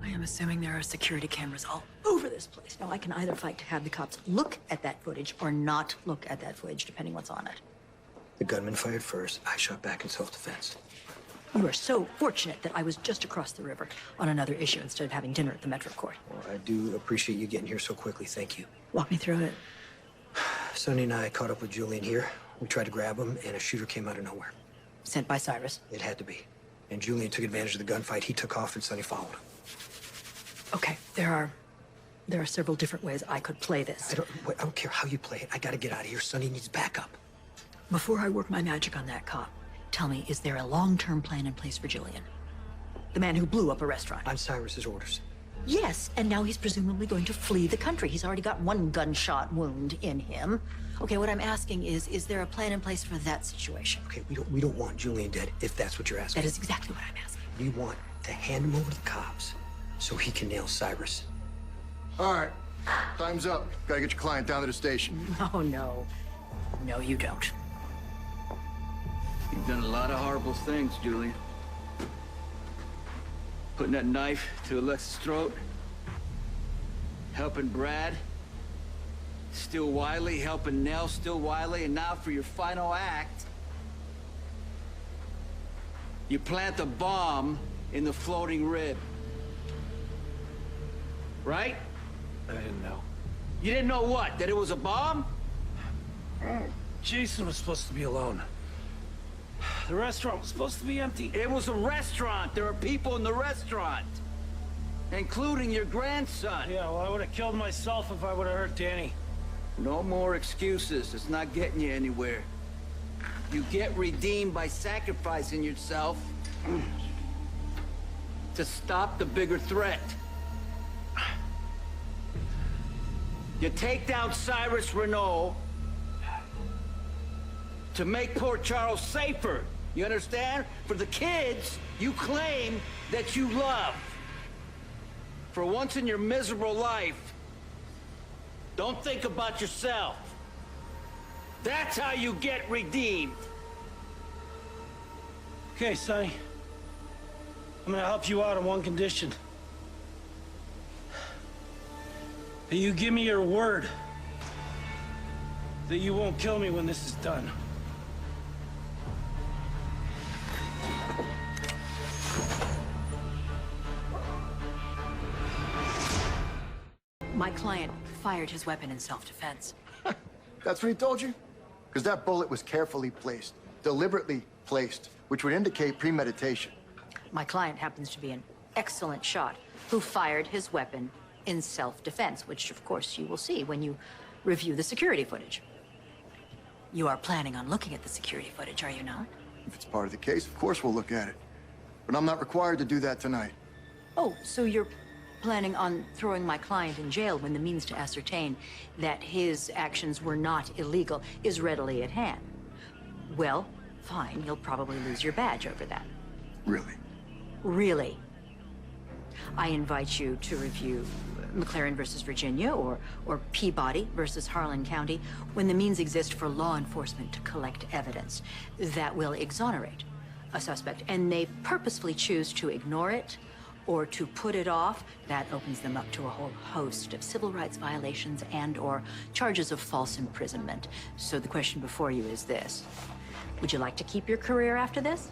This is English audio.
I am assuming there are security cameras all over this place. Now, I can either fight to have the cops look at that footage or not look at that footage, depending what's on it. The gunman fired first. I shot back in self-defense. You are so fortunate that I was just across the river on another issue instead of having dinner at the Metro Court. Well, I do appreciate you getting here so quickly. Thank you. Walk me through it. Sonny and I caught up with Julian here. We tried to grab him, and a shooter came out of nowhere. Sent by Cyrus. It had to be. And Julian took advantage of the gunfight. He took off, and Sonny followed him. Okay, there are several different ways I could play this. I don't care how you play it. I gotta get out of here. Sonny needs backup. Before I work my magic on that cop, tell me, is there a long-term plan in place for Julian? The man who blew up a restaurant. On Cyrus's orders. Yes, and now he's presumably going to flee the country. He's already got one gunshot wound in him. Okay, what I'm asking is there a plan in place for that situation? Okay, we don't want Julian dead, if that's what you're asking. That is exactly what I'm asking. We want to hand him over to the cops so he can nail Cyrus. All right, time's up. Gotta get your client down to the station. Oh, no. No, you don't. You've done a lot of horrible things, Julian. Putting that knife to Alexa's throat. Helping Brad. Still Wiley, helping Nell, still Wiley, and now for your final act, you plant a bomb in the floating rib. Right? I didn't know. You didn't know what? That it was a bomb? Jason was supposed to be alone. The restaurant was supposed to be empty. It was a restaurant. There are people in the restaurant, including your grandson. Yeah, well, I would have killed myself if I would have hurt Danny. No more excuses. It's not getting you anywhere. You get redeemed by sacrificing yourself to stop the bigger threat. You take down Cyrus Renault to make Port Charles safer. You understand? For the kids you claim that you love. For once in your miserable life, don't think about yourself. That's how you get redeemed. Okay, Sonny. I'm gonna help you out on one condition. That you give me your word that you won't kill me when this is done. My client fired his weapon in self-defense. That's what he told you? Because that bullet was carefully placed, deliberately placed, which would indicate premeditation. My client happens to be an excellent shot who fired his weapon in self-defense, which of course you will see when you review the security footage. You are planning on looking at the security footage, are you not? If it's part of the case, of course we'll look at it. But I'm not required to do that tonight. Oh, so you're planning on throwing my client in jail when the means to ascertain that his actions were not illegal is readily at hand. Well, fine, you'll probably lose your badge over that. Really? Really? I invite you to review McLaren versus Virginia or Peabody versus Harlan County when the means exist for law enforcement to collect evidence that will exonerate a suspect, and they purposefully choose to ignore it or to put it off. That opens them up to a whole host of civil rights violations and/or charges of false imprisonment. So the question before you is this: would you like to keep your career after this?